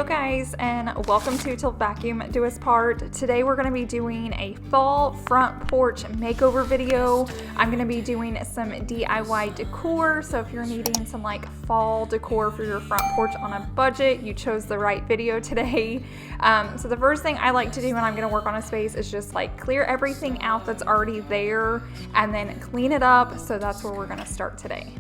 Hello guys, and welcome to Till Vacuum Do Us Part. Today we're going to be doing a fall front porch makeover video. I'm going to be doing some DIY decor, so if you're needing some like fall decor for your front porch on a budget, you chose the right video today. So the first thing I like to do when I'm going to work on a space is just like clear everything out that's already there and then clean it up, so that's where we're going to start today.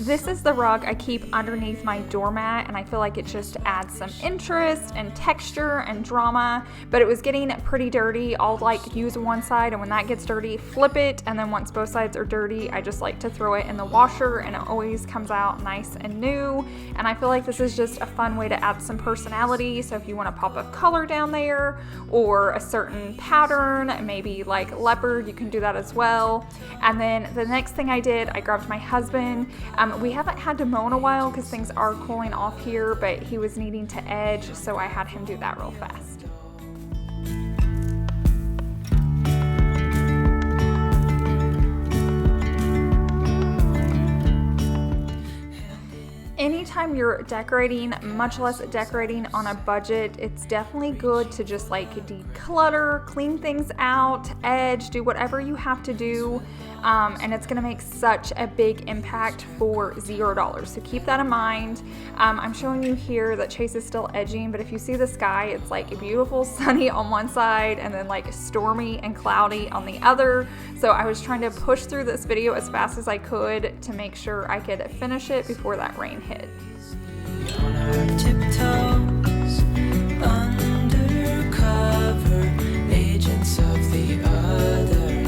This is the rug I keep underneath my doormat, and I feel like it just adds some interest and texture and drama, but it was getting pretty dirty. I'll like use one side, and when that gets dirty, flip it, and then once both sides are dirty, I just like to throw it in the washer, and it always comes out nice and new. And I feel like this is just a fun way to add some personality, so if you want to pop a color down there or a certain pattern, maybe like leopard, you can do that as well. And then the next thing I did, I grabbed my husband. We haven't had to mow in a while because things are cooling off here, but he was needing to edge, so I had him do that real fast. Anytime you're decorating, much less decorating on a budget, it's definitely good to just like declutter, clean things out, edge, do whatever you have to do. And it's gonna make such a big impact for $0. So keep that in mind. I'm showing you here that Chase is still edging, but if you see the sky, it's like beautiful sunny on one side and then like stormy and cloudy on the other. So I was trying to push through this video as fast as I could to make sure I could finish it before that rain hit. On our tiptoes, undercover, agents of the other,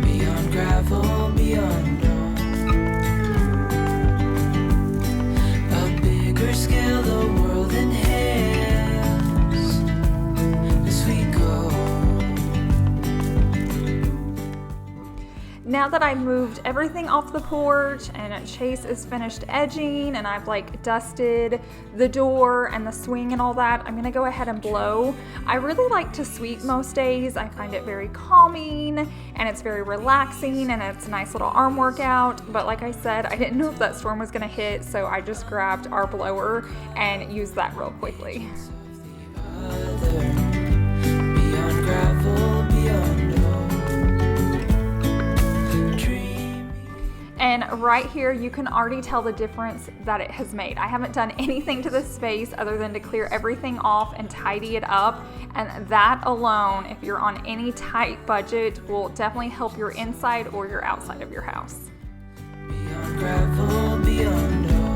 beyond gravel, beyond all. A bigger scale, the world inhales as we go. Now that I've moved everything off the porch and Chase is finished edging and I've like dusted the door and the swing and all that, I'm gonna go ahead and blow. I really like to sweep most days. I find it very calming and it's very relaxing and it's a nice little arm workout. But like I said, I didn't know if that storm was gonna hit, so I just grabbed our blower and used that real quickly. Beyond gravel, beyond all. And right here, you can already tell the difference that it has made. I haven't done anything to this space other than to clear everything off and tidy it up. And that alone, if you're on any tight budget, will definitely help your inside or your outside of your house. Beyond gravel, beyond all.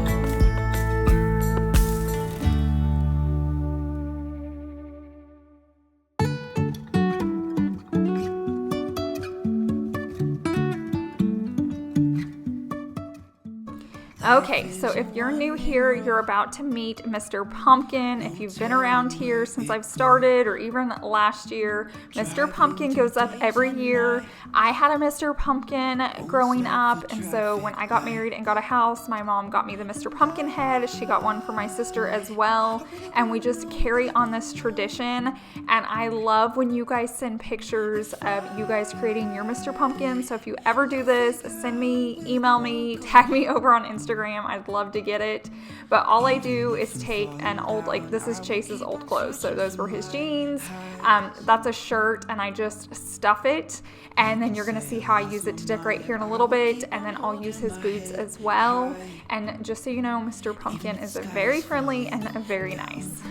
Okay, so if you're new here, you're about to meet Mr. Pumpkin. If you've been around here since I've started or even last year, Mr. Pumpkin goes up every year. I had a Mr. Pumpkin growing up, and so when I got married and got a house, my mom got me the Mr. Pumpkin head. She got one for my sister as well, and we just carry on this tradition. And I love when you guys send pictures of you guys creating your Mr. Pumpkin. So if you ever do this, send me, email me, tag me over on Instagram. I'd love to get it. But all I do is take an old, like this is Chase's old clothes, so those were his jeans. That's a shirt, and I just stuff it, and then you're gonna see how I use it to decorate here in a little bit, and then I'll use his boots as well. And just so you know, Mr. Pumpkin is very friendly and very nice.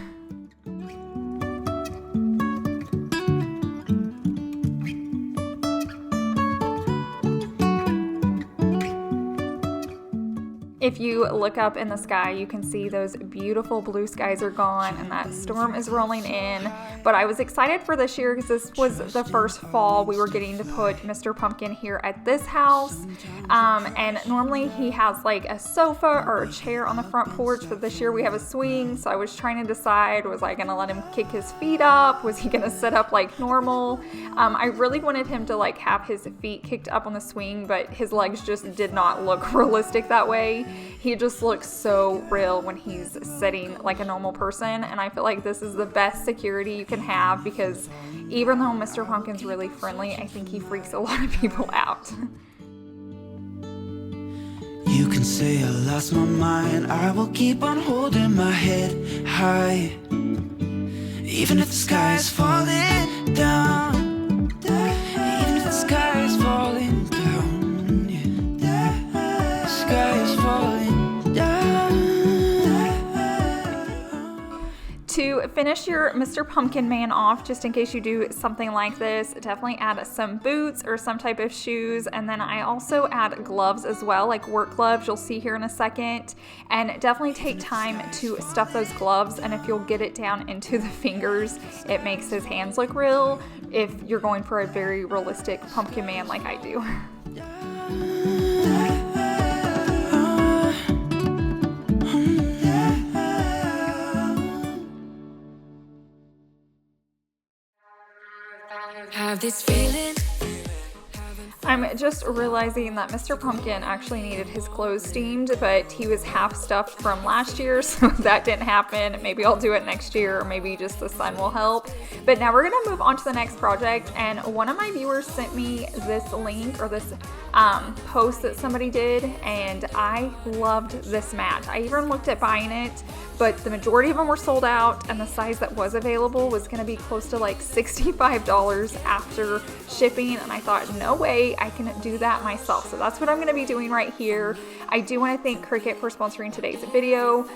If you look up in the sky, you can see those beautiful blue skies are gone and that storm is rolling in. But I was excited for this year because this was the first fall we were getting to put Mr. Pumpkin here at this house. And normally he has like a sofa or a chair on the front porch, but this year we have a swing. So I was trying to decide, was I gonna let him kick his feet up? Was he gonna sit up like normal? I really wanted him to like have his feet kicked up on the swing, but his legs just did not look realistic that way. He just looks so real when he's sitting like a normal person, and I feel like this is the best security you can have because even though Mr. Pumpkin's really friendly, I think he freaks a lot of people out. can say I lost my mind, I will keep on holding my head high. Even if the sky is falling down, even if the sky is falling down, yeah. The sky is falling down. To finish your Mr. Pumpkin Man off, just in case you do something like this, definitely add some boots or some type of shoes, and then I also add gloves as well, like work gloves you'll see here in a second, and definitely take time to stuff those gloves, and if you'll get it down into the fingers, it makes his hands look real if you're going for a very realistic pumpkin man like I do. Have this feeling. I'm just realizing that Mr. Pumpkin actually needed his clothes steamed, but he was half stuffed from last year, so that didn't happen. Maybe I'll do it next year, or maybe just the sun will help. But now we're gonna move on to the next project, and one of my viewers sent me this link, or this post that somebody did, and I loved this mat. I even looked at buying it, but the majority of them were sold out, and the size that was available was gonna be close to like $65 after shipping, and I thought, no way, I can do that myself. So that's what I'm gonna be doing right here. I do wanna thank Cricut for sponsoring today's video.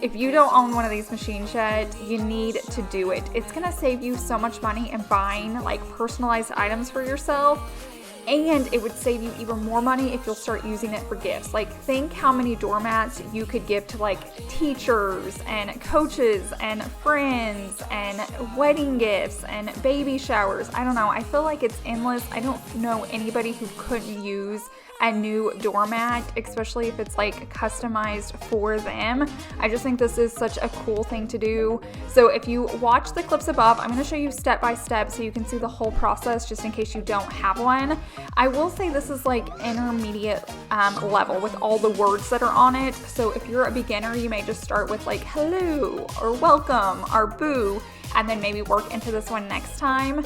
If you don't own one of these machines yet, you need to do it. It's gonna save you so much money in buying like personalized items for yourself. And it would save you even more money if you'll start using it for gifts. Like, think how many doormats you could give to like teachers and coaches and friends and wedding gifts and baby showers. I don't know. I feel like it's endless. I don't know anybody who couldn't use a new doormat, especially if it's like customized for them. I just think this is such a cool thing to do. So if you watch the clips above, I'm gonna show you step by step so you can see the whole process, just in case you don't have one. I will say this is like intermediate level with all the words that are on it. So if you're a beginner, you may just start with like hello or welcome or boo, and then maybe work into this one next time.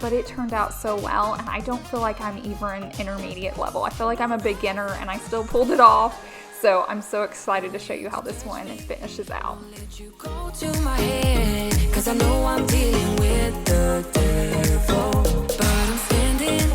But it turned out so well, and I don't feel like I'm even intermediate level. I feel like I'm a beginner and I still pulled it off. So I'm so excited to show you how this one finishes out. Let you go to my head, 'cause I know I'm dealing with the devil, but I'm standing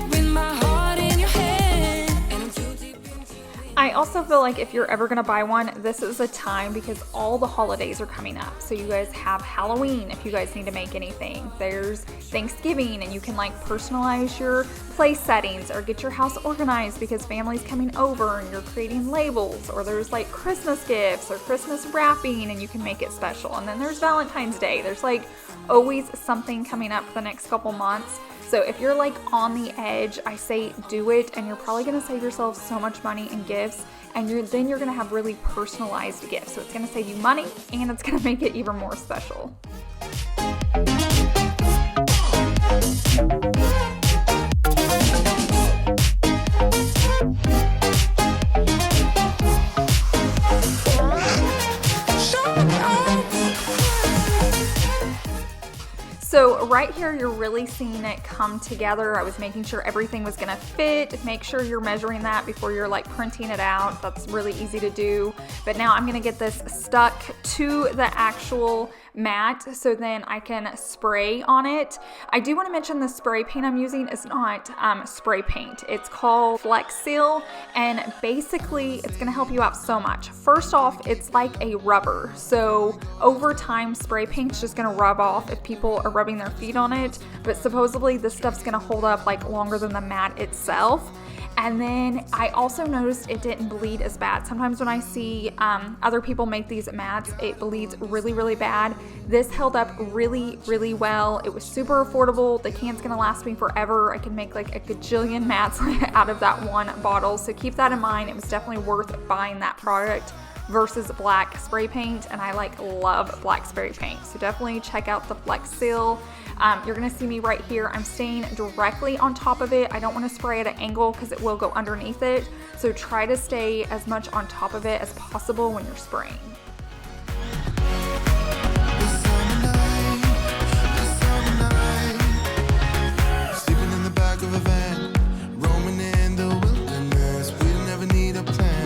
with my heart in your hand, and I'm too deep into I also feel like if you're ever gonna buy one, this is a time, because all the holidays are coming up. So you guys have Halloween if you guys need to make anything. There's Thanksgiving, and you can like personalize your place settings or get your house organized because family's coming over and you're creating labels. Or there's like Christmas gifts or Christmas wrapping, and you can make it special. And then there's Valentine's Day. There's like always something coming up for the next couple months. So if you're like on the edge, I say do it, and you're probably gonna save yourself so much money in gifts, and then you're gonna have really personalized gifts. So it's gonna save you money, and it's gonna make it even more special. So right here, you're really seeing it come together. I was making sure everything was gonna fit. Make sure you're measuring that before you're like printing it out. That's really easy to do. But now I'm gonna get this stuck to the actual mat so then I can spray on it. I do want to mention the spray paint I'm using is not spray paint. It's called Flex Seal, and basically it's going to help you out so much. First off, it's like a rubber, so over time spray paint's just going to rub off if people are rubbing their feet on it, but supposedly this stuff's going to hold up like longer than the mat itself. And then I also noticed it didn't bleed as bad. Sometimes when I see other people make these mats, it bleeds really, really bad. This held up really, really well. It was super affordable. The can's gonna last me forever. I can make like a gajillion mats out of that one bottle. So keep that in mind. It was definitely worth buying that product versus black spray paint, and I like love black spray paint. So definitely check out the Flex Seal. You're gonna see me right here. I'm staying directly on top of it. I don't wanna spray at an angle because it will go underneath it. So try to stay as much on top of it as possible when you're spraying. Sleeping in the back of a van, roaming in the wilderness. We never need a plan.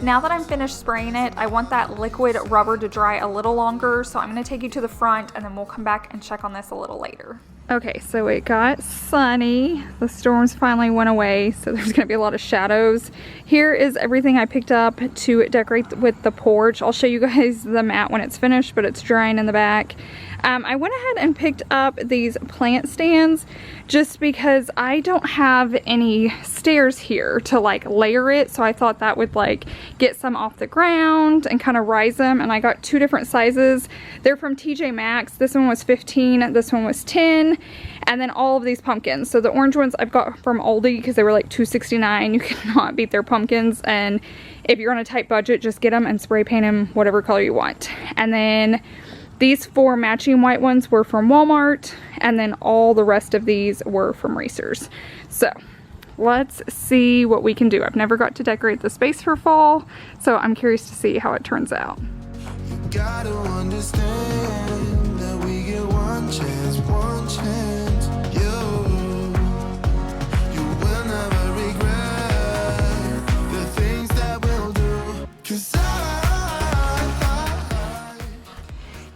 now that I'm finished spraying it, I want that liquid rubber to dry a little longer, so I'm going to take you to the front and then we'll come back and check on this a little later. Okay, so it got sunny. The storms finally went away, so there's going to be a lot of shadows. Here is everything I picked up to decorate with the porch. I'll show you guys the mat when it's finished, but it's drying in the back. I went ahead and picked up these plant stands just because I don't have any stairs here to like layer it, so I thought that would like get some off the ground and kind of rise them. And I got two different sizes. They're from TJ Maxx. This one was 15, this one was 10, and then all of these pumpkins. So the orange ones I've got from Aldi because they were like $2.69. You cannot beat their pumpkins, and if you're on a tight budget, just get them and spray paint them whatever color you want. And then these 4 matching white ones were from Walmart, and then all the rest of these were from Racers. So let's see what we can do. I've never got to decorate the space for fall, so I'm curious to see how it turns out. You gotta understand that we get one chance, one chance. You will never regret the things that we'll do. 'Cause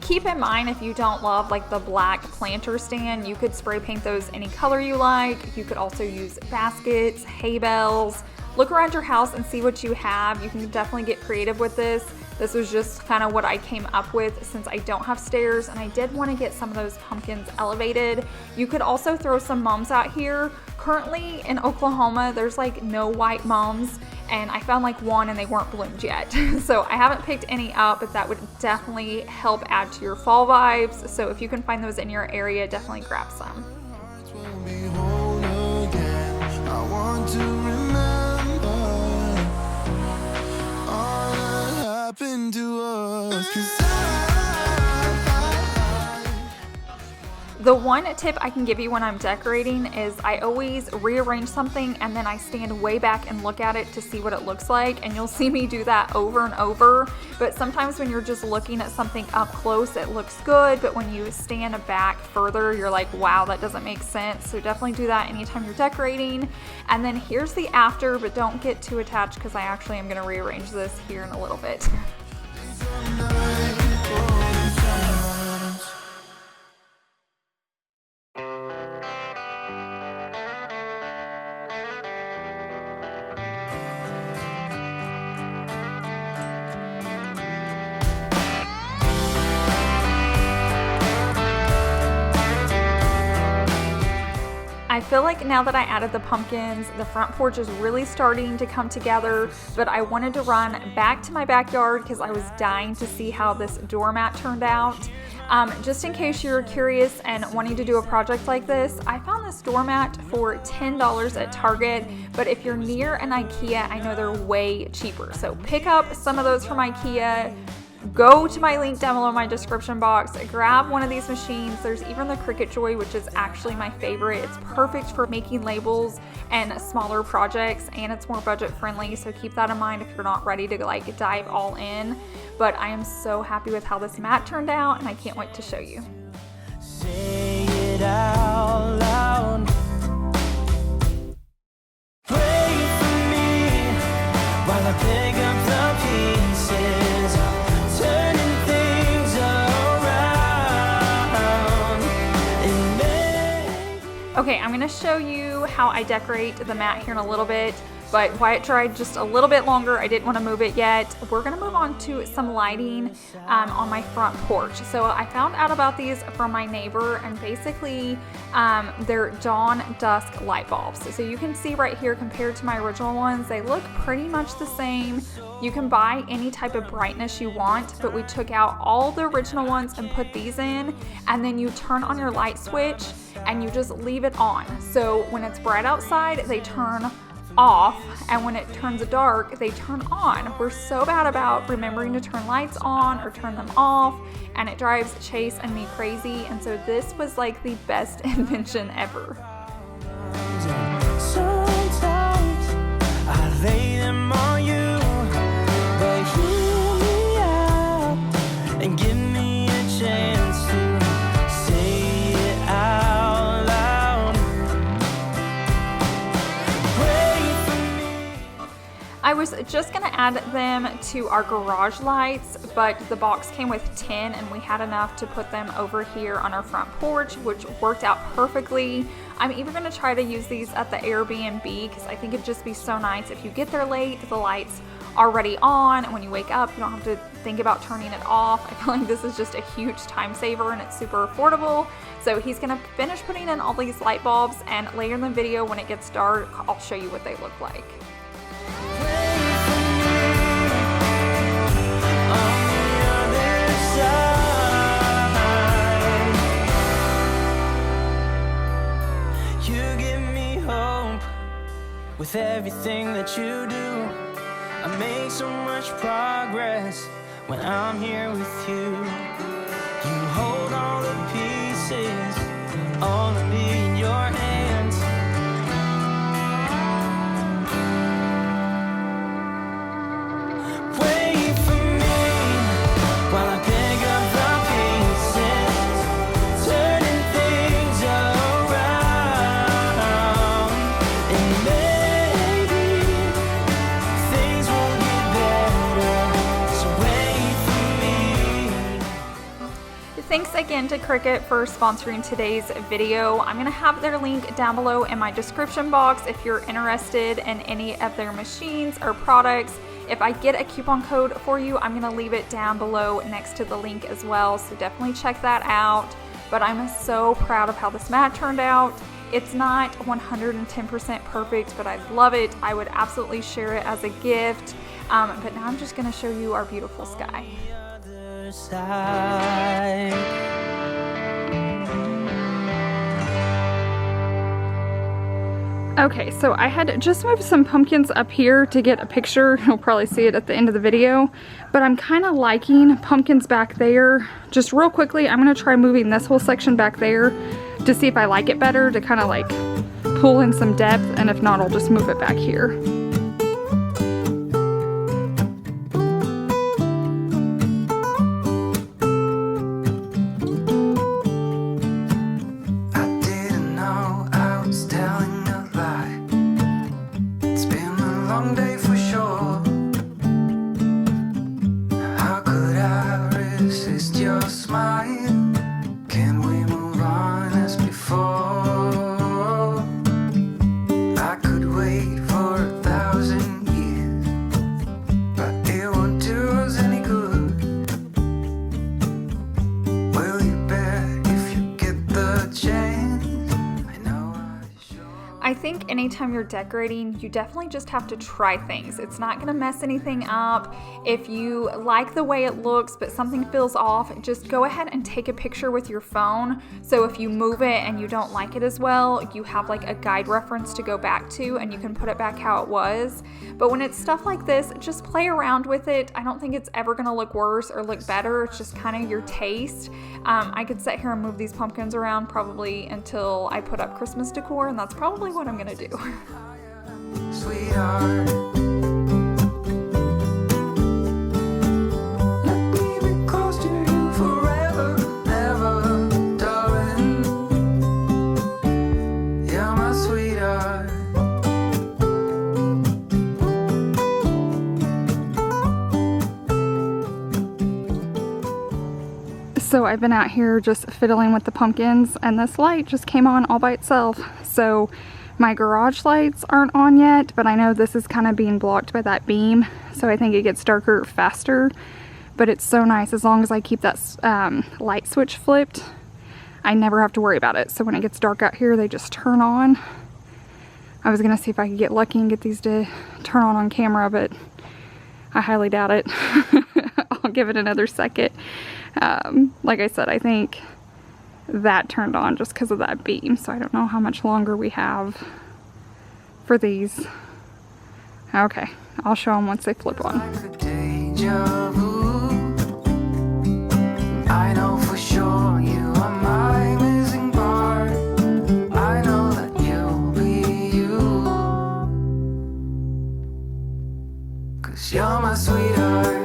Keep in mind, if you don't love like the black planter stand, you could spray paint those any color you like. You could also use baskets, hay bales. Look around your house and see what you have. You can definitely get creative with this. This was just kind of what I came up with since I don't have stairs, and I did want to get some of those pumpkins elevated. You could also throw some mums out here. Currently in Oklahoma, there's like no white mums, and I found like one and they weren't bloomed yet. So I haven't picked any up, but that would definitely help add to your fall vibes. So if you can find those in your area, definitely grab some. will be whole again. I want to remember all that happened to us. 'Cause The one tip I can give you when I'm decorating is I always rearrange something and then I stand way back and look at it to see what it looks like, and you'll see me do that over and over. But sometimes when you're just looking at something up close, it looks good, but when you stand back further, you're like, wow, that doesn't make sense. So definitely do that anytime you're decorating. And then here's the after, but don't get too attached because I actually am going to rearrange this here in a little bit. I feel like now that I added the pumpkins, the front porch is really starting to come together, but I wanted to run back to my backyard because I was dying to see how this doormat turned out. Just in case you're curious and wanting to do a project like this, I found this doormat for $10 at Target, but if you're near an IKEA, I know they're way cheaper. So pick up some of those from IKEA. Go to my link down below in my description box, grab one of these machines. There's even the Cricut Joy, which is actually my favorite. It's perfect for making labels and smaller projects, and it's more budget friendly, so keep that in mind if you're not ready to like dive all in. But I am so happy with how this mat turned out, and I can't wait to show you. say it out loud. Pray for me while I pick up the pieces, turning things around and make. Okay, I'm gonna show you how I decorate the mat here in a little bit, but why it dried just a little bit longer, I didn't want to move it yet. We're gonna move on to some lighting on my front porch. So I found out about these from my neighbor, and basically they're dawn dusk light bulbs. So you can see right here compared to my original ones, they look pretty much the same. You can buy any type of brightness you want, but we took out all the original ones and put these in, and then you turn on your light switch and you just leave it on. So when it's bright outside, they turn off, and when it turns dark, they turn on. We're so bad about remembering to turn lights on or turn them off, and it drives Chase and me crazy, and so this was like the best invention ever. Sometimes I lay them on you, but hear me out and give me a chance to say it out loud. Pray for me. I was just gonna add them to our garage lights, but the box came with 10 and we had enough to put them over here on our front porch, which worked out perfectly. I'm even gonna try to use these at the Airbnb because I think it'd just be so nice if you get there late, the lights already on, and when you wake up you don't have to think about turning it off. I feel like this is just a huge time saver and it's super affordable. So he's gonna finish putting in all these light bulbs, and later in the video when it gets dark I'll show you what they look like. You give me hope with everything that you do. I make so much progress when I'm here with you. You hold all the pieces, all of me in your hands. Wait for me while I pick up the pieces, turning things around. And maybe things won't get better, so wait for me. Thanks again to Cricut for sponsoring today's video. I'm gonna have their link down below in my description box if you're interested in any of their machines or products. If I get a coupon code for you, I'm gonna leave it down below next to the link as well, so definitely check that out. But I'm so proud of how this mat turned out. It's not 110% perfect, but I love it. I would absolutely share it as a gift. But now I'm just gonna show you our beautiful sky. Other side. Okay, so I had just moved some pumpkins up here to get a picture. You'll probably see it at the end of the video, but I'm kind of liking pumpkins back there. Just real quickly, I'm gonna try moving this whole section back there to see if I like it better, to kind of like pull in some depth, and if not, I'll just move it back here. I didn't know I was telling a lie. It's been a long day for sure. How could I resist your smile? Can we move on as before? I could wait for 1,000 years, but it won't do us any good. Will you bet if you get the chance? I know I sure. I think anytime you're decorating, you definitely just have to try things. It's not gonna mess anything up. If you like the way it looks but something feels off, just go ahead and take a picture with your phone. So if you move it and you don't like it as well, you have like a guide reference to go back to and you can put it back how it was. But when it's stuff like this, just play around with it. I don't think it's ever gonna look worse or look better. It's just kind of your taste. I could sit here and move these pumpkins around probably until I put up Christmas decor, and that's probably what I'm gonna do. Sweetheart, let me be close to you forever, never, darling. You're my sweetheart. So I've been out here just fiddling with the pumpkins, and this light just came on all by itself. So my garage lights aren't on yet, but I know this is kind of being blocked by that beam, so I think it gets darker faster. But it's so nice as long as I keep that light switch flipped, I never have to worry about it. So when it gets dark out here, they just turn on. I was gonna see if I could get lucky and get these to turn on camera, but I highly doubt it. I'll give it another second. Like I said, I think that turned on just because of that beam, so I don't know how much longer we have for these. Okay, I'll show them once they flip on. Like a deja vu. I know for sure you are my missing part. I know that you'll be you, 'cause you're my sweetheart.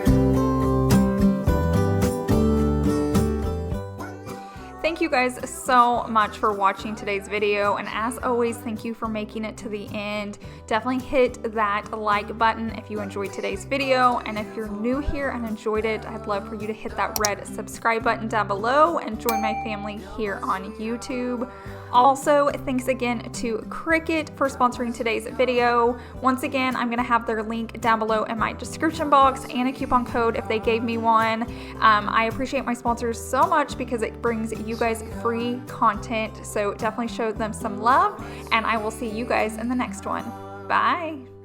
Thank you guys so much for watching today's video, and as always, thank you for making it to the end. Definitely hit that like button if you enjoyed today's video, and if you're new here and enjoyed it, I'd love for you to hit that red subscribe button down below and join my family here on YouTube. Also, thanks again to Cricut for sponsoring today's video. Once again, I'm going to have their link down below in my description box and a coupon code if they gave me one. I appreciate my sponsors so much because it brings you guys free content, so definitely show them some love, and I will see you guys in the next one. Bye!